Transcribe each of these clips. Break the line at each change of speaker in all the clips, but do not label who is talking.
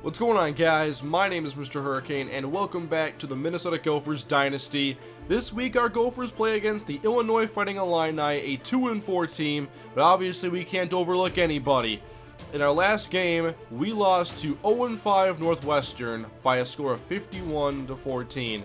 What's going on, guys? My name is MrHurriicane and welcome back to the Minnesota Gophers Dynasty. This week our Gophers play against the Illinois Fighting Illini, a 2-4 team, but obviously we can't overlook anybody. In our last game, we lost to 0-5 Northwestern by a score of 51-14.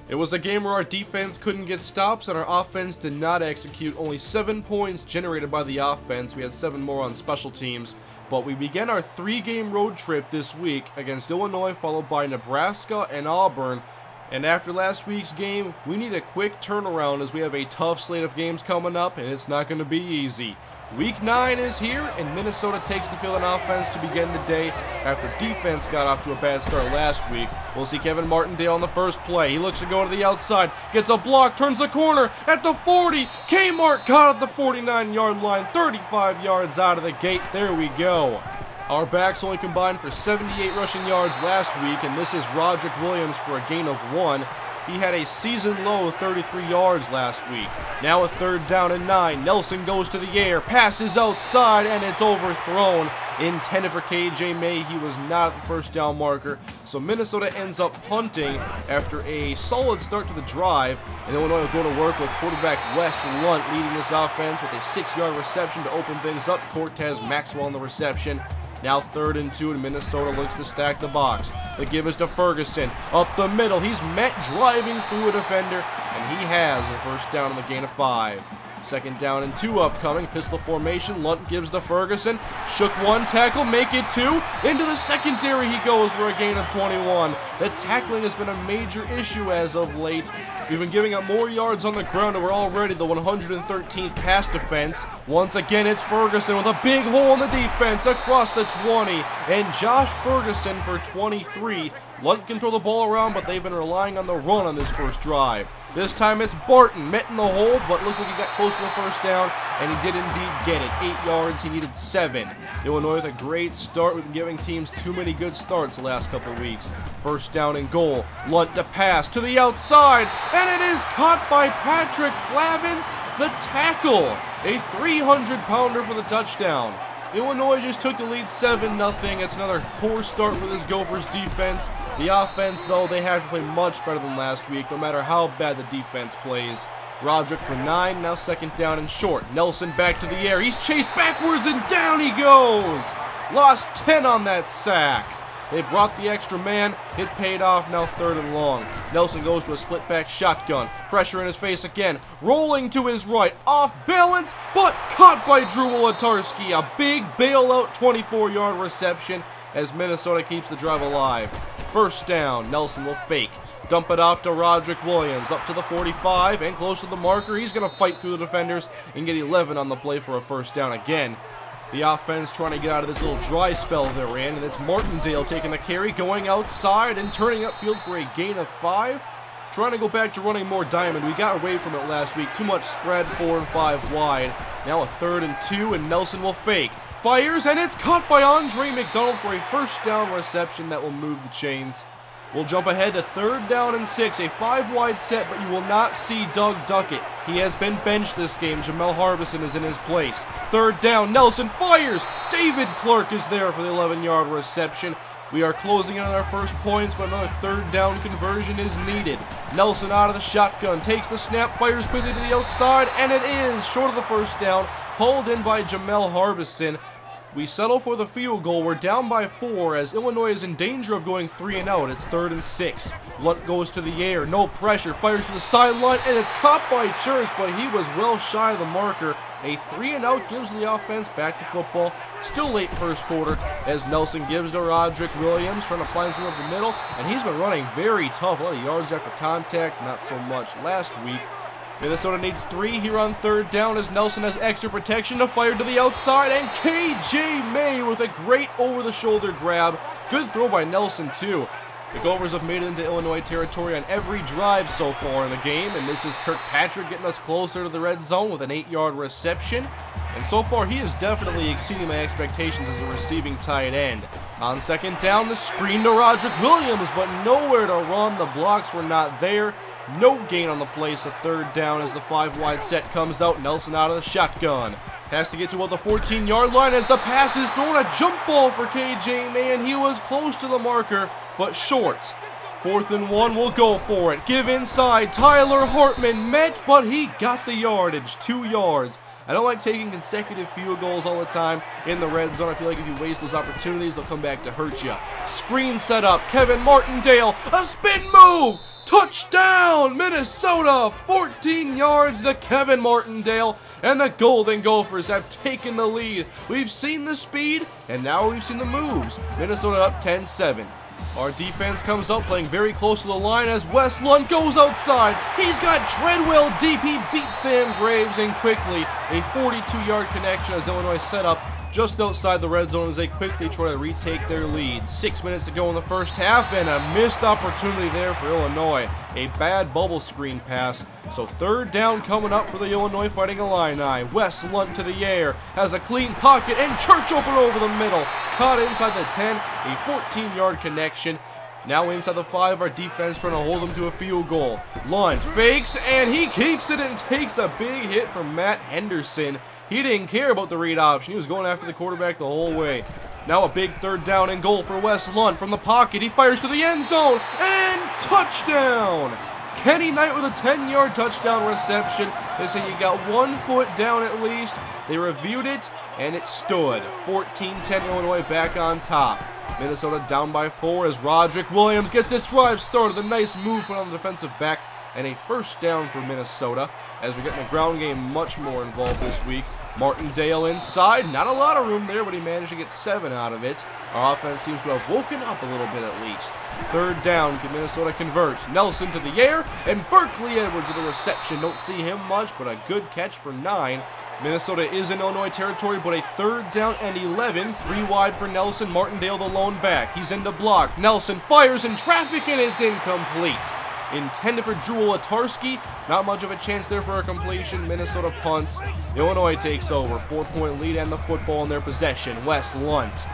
It was a game where our defense couldn't get stops and our offense did not execute. Only 7 points generated by the offense. We had 7 more on special teams. But we began our 3-game road trip this week against Illinois, followed by Nebraska and Auburn. And after last week's game, we need a quick turnaround as we have a tough slate of games coming up, and it's not going to be easy. Week 9 is here, and Minnesota takes the field on offense to begin the day after defense got off to a bad start last week. We'll see Kevin Martindale on the first play. He looks to go to the outside, gets a block, turns the corner at the 40. Kmart caught at the 49-yard line, 35 yards out of the gate. There we go. Our backs only combined for 78 rushing yards last week, and this is Roderick Williams for a gain of 1. He had a season-low 33 yards last week. Now a 3rd down and 9. Nelson goes to the air, passes outside, and it's overthrown. Intended for KJ May. He was not at the first down marker. So Minnesota ends up punting after a solid start to the drive. And Illinois will go to work with quarterback Wes Lunt leading this offense with a 6-yard reception to open things up. Cortez Maxwell on the reception. Now 3rd and 2, and Minnesota looks to stack the box. The give is to Ferguson. Up the middle. He's met driving through a defender, and he has a first down on the gain of 5. 2nd down and 2 upcoming. Pistol formation. Lunt gives to Ferguson. Shook 1 tackle. Make it 2. Into the secondary he goes for a gain of 21. The tackling has been a major issue as of late. We've been giving up more yards on the ground, and we're already the 113th pass defense. Once again, it's Ferguson with a big hole in the defense across the 20. And Josh Ferguson for 23. Lunt can throw the ball around, but they've been relying on the run on this first drive. This time it's Barton, met in the hole, but looks like he got close to the first down, and he did indeed get it. 8 yards, he needed 7. Illinois with a great start. We've been giving teams too many good starts the last couple of weeks. 1st down and goal. Lunt to pass to the outside, and it is caught by Patrick Flavin, the tackle. A 300-pounder for the touchdown. Illinois just took the lead 7-0. It's another poor start for this Gophers defense. The offense, though, they have to play much better than last week, no matter how bad the defense plays. Roderick for 9, now 2nd down and short. Nelson back to the air. He's chased backwards and down he goes. Lost 10 on that sack. They brought the extra man. It paid off, now 3rd and long. Nelson goes to a split-back shotgun. Pressure in his face again. Rolling to his right. Off balance, but caught by Drew Wolatarski. A big bailout 24-yard reception as Minnesota keeps the drive alive. 1st down. Nelson will fake. Dump it off to Roderick Williams. Up to the 45 and close to the marker. He's going to fight through the defenders and get 11 on the play for a 1st down again. The offense trying to get out of this little dry spell they're in, and it's Martindale taking the carry, going outside and turning upfield for a gain of 5. Trying to go back to running more diamond. We got away from it last week. Too much spread, 4 and 5 wide. Now a 3rd and 2, and Nelson will fake. Fires, and it's caught by Andre McDonald for a 1st down reception that will move the chains. We'll jump ahead to 3rd down and 6, a 5-wide set, but you will not see Doug Duckett. He has been benched this game. Jamel Harbison is in his place. 3rd down, Nelson fires. David Clark is there for the 11-yard reception. We are closing in on our first points, but another 3rd down conversion is needed. Nelson out of the shotgun, takes the snap, fires quickly to the outside, and it is short of the 1st down, hauled in by Jamel Harbison. We settle for the field goal. We're down by 4 as Illinois is in danger of going 3 and out. It's 3rd and 6. Lunt goes to the air. No pressure. Fires to the sideline, and it's caught by Church, but he was well shy of the marker. A 3 and out gives the offense back to football. Still late 1st quarter as Nelson gives to Roderick Williams, trying to find someone up the middle, and he's been running very tough. A lot of yards after contact, not so much last week. Minnesota needs 3 here on 3rd down as Nelson has extra protection to fire to the outside, and KJ May with a great over-the-shoulder grab. Good throw by Nelson, too. The Gophers have made it into Illinois territory on every drive so far in the game, and this is Kirkpatrick getting us closer to the red zone with an 8-yard reception. And so far, he is definitely exceeding my expectations as a receiving tight end. On 2nd down, the screen to Roderick Williams, but nowhere to run. The blocks were not there. No gain on the play, so 3rd down as the 5-wide set comes out. Nelson out of the shotgun. Has to get to about the 14-yard line as the pass is thrown. A jump ball for KJ, man. He was close to the marker, but short. 4th and 1, we'll go for it. Give inside. Tyler Hartman met, but he got the yardage. 2 yards. I don't like taking consecutive field goals all the time in the red zone. I feel like if you waste those opportunities, they'll come back to hurt you. Screen set up. Kevin Martindale. A spin move. Touchdown, Minnesota. 14 yards to Kevin Martindale. And the Golden Gophers have taken the lead. We've seen the speed, and now we've seen the moves. Minnesota up 10-7. Our defense comes up playing very close to the line as Wes Lunt goes outside. He's got Treadwell deep. He beats Sam Graves in quickly. A 42-yard connection as Illinois set up just outside the red zone as they quickly try to retake their lead. 6 minutes to go in the first half, and a missed opportunity there for Illinois. A bad bubble screen pass. So 3rd down coming up for the Illinois Fighting Illini. Wes Lunt to the air, has a clean pocket, and Church open over the middle. Caught inside the 10, a 14-yard connection. Now inside the 5, our defense trying to hold them to a field goal. Lunt fakes, and he keeps it and takes a big hit from Matt Henderson. He didn't care about the read option. He was going after the quarterback the whole way. Now a big 3rd down and goal for Wes Lunt from the pocket. He fires to the end zone, and touchdown! Kenny Knight with a 10-yard touchdown reception. They say you got 1 foot down at least. They reviewed it, and it stood. 14-10 Illinois back on top. Minnesota down by 4 as Roderick Williams gets this drive started. A nice movement on the defensive back, and a 1st down for Minnesota as we're getting the ground game much more involved this week. Martindale inside, not a lot of room there, but he managed to get 7 out of it. Our offense seems to have woken up a little bit at least. 3rd down, can Minnesota convert? Nelson to the air, and Berkeley Edwards with the reception. Don't see him much, but a good catch for 9. Minnesota is in Illinois territory, but a 3rd down and 11. 3 wide for Nelson. Martindale the lone back. He's into block. Nelson fires in traffic, and it's incomplete. Intended for Jewel Atarski. Not much of a chance there for a completion. Minnesota punts. Illinois takes over. 4-point lead and the football in their possession. Wes Lunt.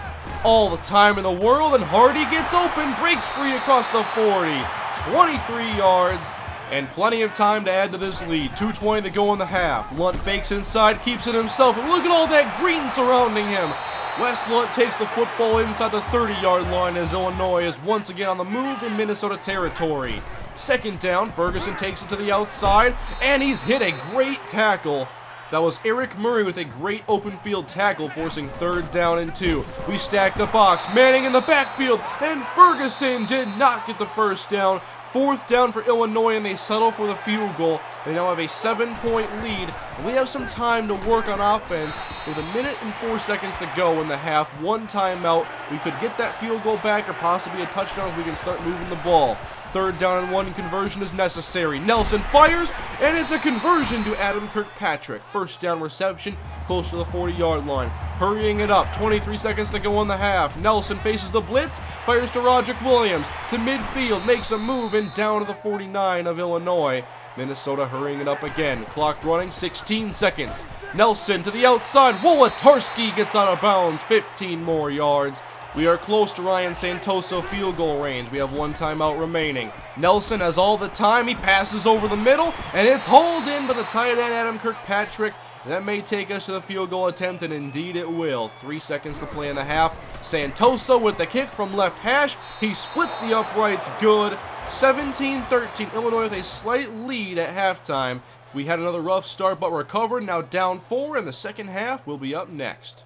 All the time in the world, and Hardy gets open. Breaks free across the 40. 23 yards. And plenty of time to add to this lead. 2:20 to go in the half. Lunt fakes inside, keeps it himself, and look at all that green surrounding him. Wes Lunt takes the football inside the 30-yard line as Illinois is once again on the move in Minnesota territory. 2nd down, Ferguson takes it to the outside, and he's hit a great tackle. That was Eric Murray with a great open field tackle, forcing 3rd down and 2. We stack the box, Manning in the backfield, and Ferguson did not get the 1st down. 4th down for Illinois, and they settle for the field goal. They now have a 7-point lead, and we have some time to work on offense. With 1 minute and 4 seconds to go in the half, 1 timeout. We could get that field goal back or possibly a touchdown if we can start moving the ball. 3rd down and 1 conversion is necessary. Nelson fires, and it's a conversion to Adam Kirkpatrick. 1st down reception, close to the 40-yard line. Hurrying it up, 23 seconds to go in the half. Nelson faces the blitz, fires to Roderick Williams, to midfield, makes a move, and down to the 49 of Illinois. Minnesota hurrying it up again. Clock running, 16 seconds. Nelson to the outside. Wolotarski gets out of bounds, 15 more yards. We are close to Ryan Santoso field goal range. We have 1 timeout remaining. Nelson has all the time. He passes over the middle, and it's hauled in by the tight end Adam Kirkpatrick. That may take us to the field goal attempt, and indeed it will. 3 seconds to play in the half. Santoso with the kick from left hash. He splits the uprights. Good. 17-13. Illinois with a slight lead at halftime. We had another rough start, but recovered. Now down 4, and the second half will be up next.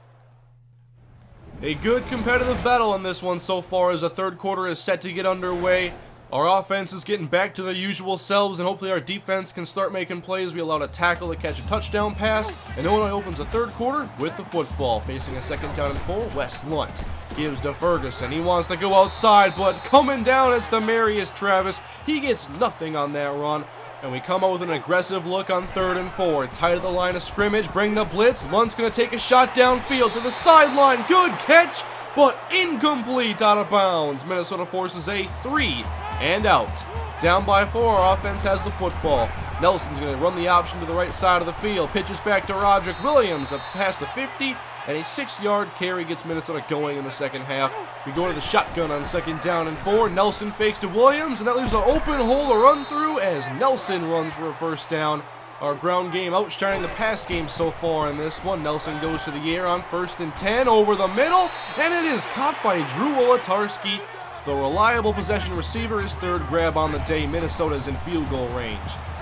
A good competitive battle in this one so far as the 3rd quarter is set to get underway. Our offense is getting back to their usual selves, and hopefully our defense can start making plays. We allowed a tackle to catch a touchdown pass, and Illinois opens the 3rd quarter with the football. Facing a 2nd down and 4, Wes Lunt gives to Ferguson. He wants to go outside, but coming down, it's Demarius Travis. He gets nothing on that run. And we come out with an aggressive look on 3rd and 4. Tight at the line of scrimmage, bring the blitz. Lunt's going to take a shot downfield to the sideline. Good catch, but incomplete, out of bounds. Minnesota forces a 3 and out. Down by 4, our offense has the football. Nelson's going to run the option to the right side of the field. Pitches back to Roderick Williams, past the 50. And a 6-yard carry gets Minnesota going in the second half. We go to the shotgun on 2nd down and 4. Nelson fakes to Williams, and that leaves an open hole to run through as Nelson runs for a 1st down. Our ground game outshining the pass game so far in this one. Nelson goes to the air on 1st and 10 over the middle, and it is caught by Drew Wolodarski. The reliable possession receiver, his 3rd grab on the day. Minnesota is in field goal range.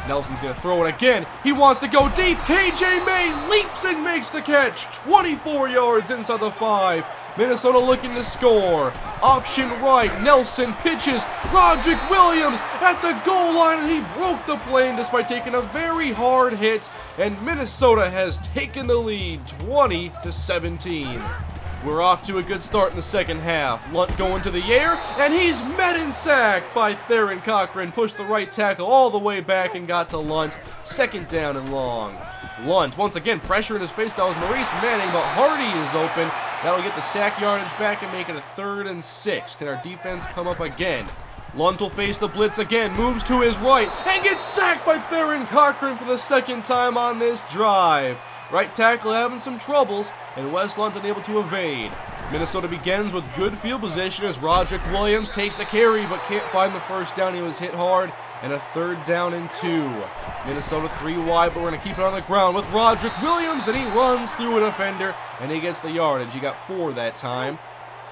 Nelson's going to throw it again. He wants to go deep. KJ May leaps and makes the catch. 24 yards inside the 5. Minnesota looking to score. Option right. Nelson pitches. Roderick Williams at the goal line, and he broke the plane despite taking a very hard hit. And Minnesota has taken the lead 20-17. We're off to a good start in the second half. Lunt going to the air, and he's met and sacked by Theron Cochran. Pushed the right tackle all the way back and got to Lunt. 2nd down and long. Lunt, once again, pressure in his face. That was Maurice Manning, but Hardy is open. That'll get the sack yardage back and make it a 3rd and 6. Can our defense come up again? Lunt will face the blitz again, moves to his right, and gets sacked by Theron Cochran for the 2nd time on this drive. Right tackle having some troubles, and Wes Lunt unable to evade. Minnesota begins with good field position as Roderick Williams takes the carry, but can't find the 1st down. He was hit hard, and a 3rd down and 2. Minnesota 3 wide, but we're going to keep it on the ground with Roderick Williams, and he runs through a defender, and he gets the yardage. He got 4 that time.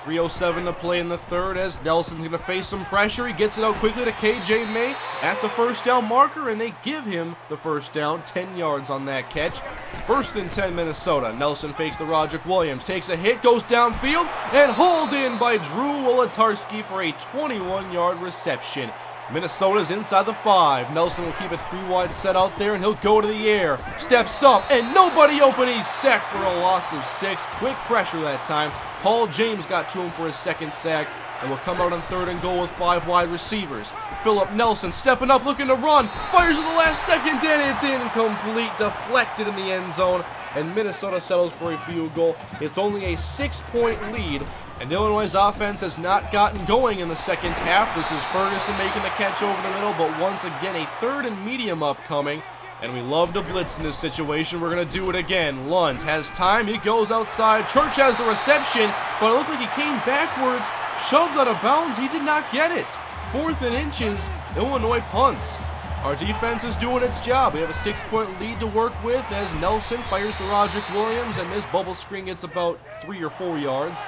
3:07 to play in the 3rd as Nelson's going to face some pressure. He gets it out quickly to KJ May at the 1st down marker, and they give him the 1st down. 10 yards on that catch. 1st and 10 Minnesota. Nelson fakes the Roderick Williams, takes a hit, goes downfield, and hauled in by Drew Wolodarski for a 21-yard reception. Minnesota's inside the 5. Nelson will keep a 3 wide set out there, and he'll go to the air. Steps up, and nobody open. He's sacked for a loss of 6. Quick pressure that time. Paul James got to him for his 2nd sack, and will come out on 3rd and goal with 5 wide receivers. Philip Nelson stepping up, looking to run. Fires at the last second, and it's incomplete. Deflected in the end zone, and Minnesota settles for a field goal. It's only a 6-point lead. And Illinois' offense has not gotten going in the second half. This is Ferguson making the catch over the middle, but once again a 3rd and medium upcoming. And we love to blitz in this situation. We're going to do it again. Lunt has time. He goes outside. Church has the reception, but it looked like he came backwards, shoved out of bounds. He did not get it. 4th and inches. Illinois punts. Our defense is doing its job. We have a 6-point lead to work with as Nelson fires to Roderick Williams, and this bubble screen gets about 3 or 4 yards.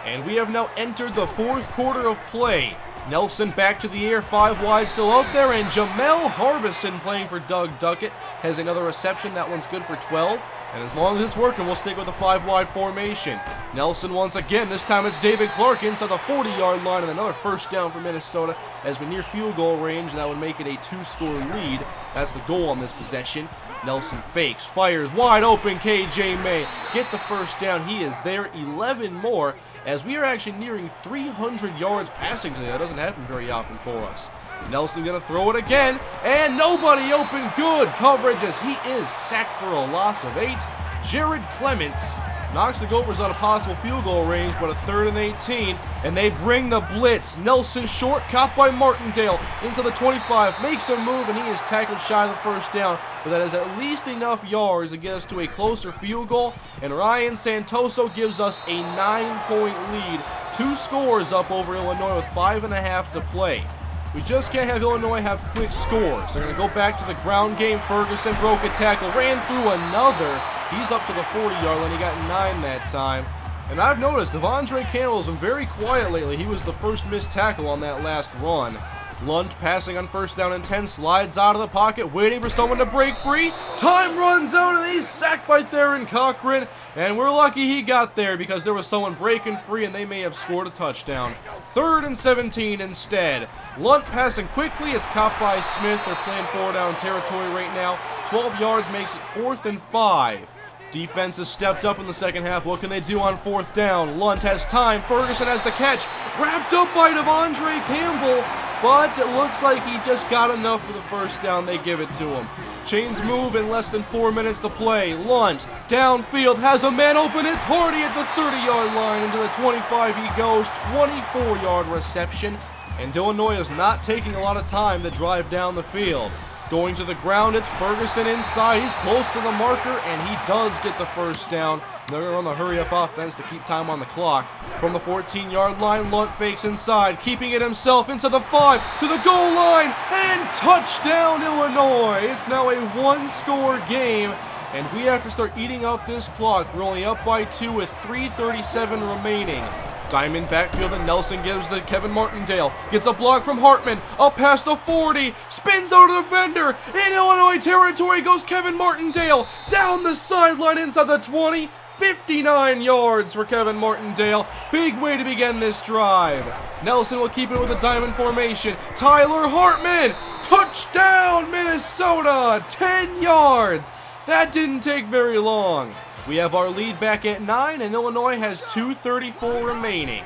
And we have now entered the 4th quarter of play. Nelson back to the air, 5 wide still out there, and Jamel Harbison playing for Doug Duckett has another reception. That one's good for 12. And as long as it's working, we'll stick with a 5 wide formation. Nelson once again, this time it's David Clark inside the 40-yard line, and another 1st down for Minnesota as we're near field goal range, and that would make it a 2-score lead. That's the goal on this possession. Nelson fakes, fires, wide open, KJ May. Get the 1st down, he is there, 11 more. As we are actually nearing 300 yards passing today. That doesn't happen very often for us. Nelson going to throw it again, and nobody open. Good coverage as he is sacked for a loss of 8. Jared Clements knocks the Gophers out of possible field goal range, but a 3rd and 18, and they bring the blitz. Nelson short, caught by Martindale into the 25, makes a move, and he is tackled shy of the 1st down, but that is at least enough yards to get us to a closer field goal, and Ryan Santoso gives us a 9-point lead. 2 scores up over Illinois with 5.5 to play. We just can't have Illinois have quick scores. They're going to go back to the ground game. Ferguson broke a tackle, ran through another. He's up to the 40-yard line. He got 9 that time. And I've noticed Devondre Campbell's been very quiet lately. He was the first missed tackle on that last run. Lunt passing on 1st down and 10, slides out of the pocket, waiting for someone to break free. Time runs out, and he's sacked by Theron Cochran. And we're lucky he got there because there was someone breaking free, and they may have scored a touchdown. 3rd and 17 instead. Lunt passing quickly. It's caught by Smith. They're playing 4-down territory right now. 12 yards makes it 4th and 5. Defense has stepped up in the second half. What can they do on 4th down? Lunt has time. Ferguson has the catch. Wrapped up by Devondre Campbell. But it looks like he just got enough for the 1st down. They give it to him. Chains move in less than 4 minutes to play. Lunt downfield has a man open. It's Hardy at the 30-yard line. Into the 25 he goes. 24-yard reception. And Illinois is not taking a lot of time to drive down the field. Going to the ground, it's Ferguson inside. He's close to the marker, and he does get the first down. They're going to run the hurry-up offense to keep time on the clock. From the 14-yard line, Lunt fakes inside, keeping it himself into the 5, to the goal line, and touchdown, Illinois! It's now a one-score game, and we have to start eating up this clock. We're only up by 2 with 3:37 remaining. Diamond backfield, and Nelson gives to Kevin Martindale. Gets a block from Hartman. Up past the 40. Spins out of the defender. In Illinois territory goes Kevin Martindale. Down the sideline inside the 20. 59 yards for Kevin Martindale. Big way to begin this drive. Nelson will keep it with a diamond formation. Tyler Hartman. Touchdown, Minnesota. 10 yards. That didn't take very long. We have our lead back at 9, and Illinois has 2:34 remaining.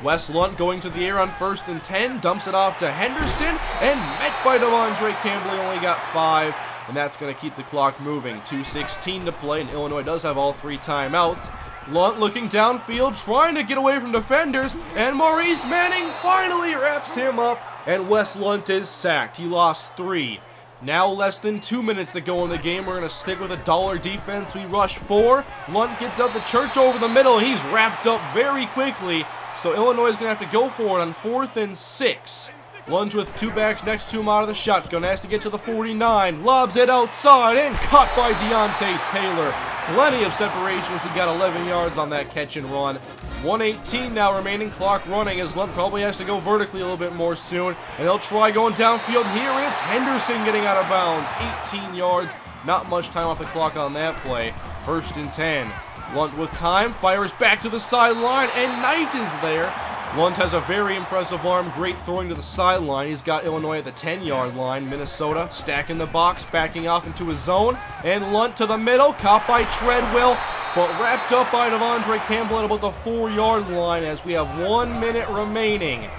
Wes Lunt going to the air on 1st and 10, dumps it off to Henderson, and met by Devondre Campbell. He only got 5, and that's going to keep the clock moving. 2:16 to play, and Illinois does have all 3 timeouts. Lunt looking downfield, trying to get away from defenders, and Maurice Manning finally wraps him up, and Wes Lunt is sacked. He lost 3. Now less than 2 minutes to go in the game. We're going to stick with a dollar defense. We rush 4. Lunt gets out the church over the middle, and he's wrapped up very quickly. So Illinois is going to have to go for it on 4th and 6. Lunt with 2 backs next to him out of the shotgun. Has to get to the 49. Lobs it outside and caught by Deontay Taylor. Plenty of separation as he got 11 yards on that catch and run. 1:18 now remaining, clock running as Lunt probably has to go vertically a little bit more soon. And he'll try going downfield here. It's Henderson getting out of bounds. 18 yards. Not much time off the clock on that play. 1st and 10. Lunt with time, fires back to the sideline, and Knight is there. Lunt has a very impressive arm, great throwing to the sideline. He's got Illinois at the 10-yard line. Minnesota stacking the box, backing off into his zone, and Lunt to the middle, caught by Treadwell, but wrapped up by Devondre Campbell at about the 4-yard line as we have 1 minute remaining.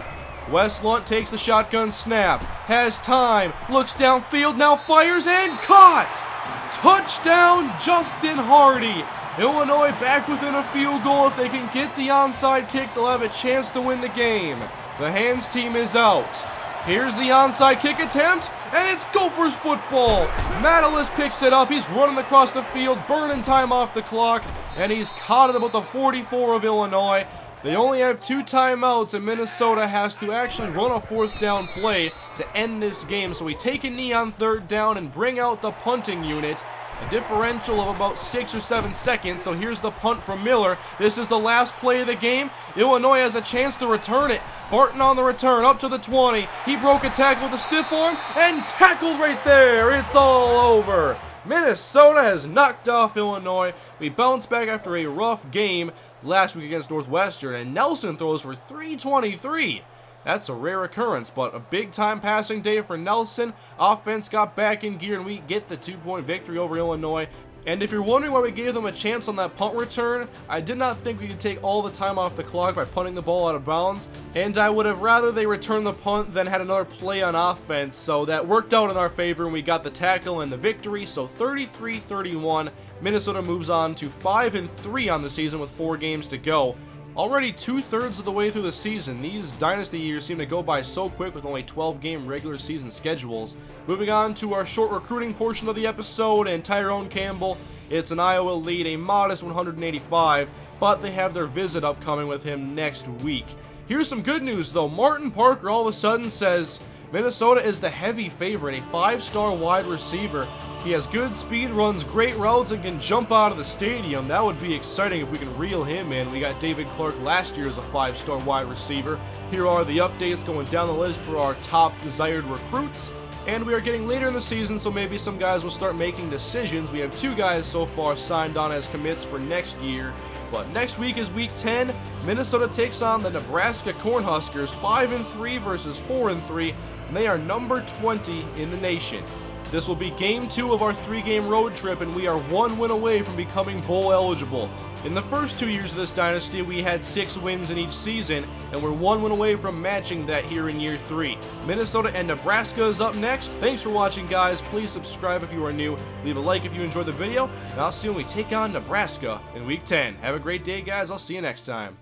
Wes Lunt takes the shotgun snap, has time, looks downfield, now fires, and caught! Touchdown, Justin Hardy! Illinois back within a field goal. If they can get the onside kick, they'll have a chance to win the game. The hands team is out. Here's the onside kick attempt, and it's Gophers football. Matalis picks it up. He's running across the field, burning time off the clock, and he's caught at about the 44 of Illinois. They only have 2 timeouts, and Minnesota has to actually run a 4th down play to end this game. So we take a knee on 3rd down and bring out the punting unit. A differential of about 6 or 7 seconds, so here's the punt from Miller. This is the last play of the game. Illinois has a chance to return it. Barton on the return, up to the 20. He broke a tackle with a stiff arm, and tackled right there. It's all over. Minnesota has knocked off Illinois. We bounce back after a rough game last week against Northwestern, and Nelson throws for 323. That's a rare occurrence, but a big-time passing day for Nelson. Offense got back in gear, and we get the 2-point victory over Illinois. And if you're wondering why we gave them a chance on that punt return, I did not think we could take all the time off the clock by punting the ball out of bounds, and I would have rather they return the punt than had another play on offense, so that worked out in our favor, and we got the tackle and the victory. So 33-31, Minnesota moves on to 5-3 on the season with 4 games to go. Already 2/3 of the way through the season. These Dynasty years seem to go by so quick with only 12-game regular season schedules. Moving on to our short recruiting portion of the episode, and Tyrone Campbell. It's an Iowa lead, a modest 185, but they have their visit upcoming with him next week. Here's some good news though. Martin Parker all of a sudden says Minnesota is the heavy favorite, a 5-star wide receiver. He has good speed, runs great routes, and can jump out of the stadium. That would be exciting if we can reel him in. We got David Clark last year as a 5-star wide receiver. Here are the updates going down the list for our top desired recruits. And we are getting later in the season, so maybe some guys will start making decisions. We have 2 guys so far signed on as commits for next year. But next week is week 10. Minnesota takes on the Nebraska Cornhuskers, 5-3 versus 4-3. And they are number 20 in the nation. This will be game 2 of our 3-game road trip, and we are 1 win away from becoming bowl eligible. In the first 2 years of this dynasty, we had 6 wins in each season, and we're 1 win away from matching that here in year 3. Minnesota and Nebraska is up next. Thanks for watching, guys. Please subscribe if you are new. Leave a like if you enjoyed the video, and I'll see you when we take on Nebraska in week 10. Have a great day, guys. I'll see you next time.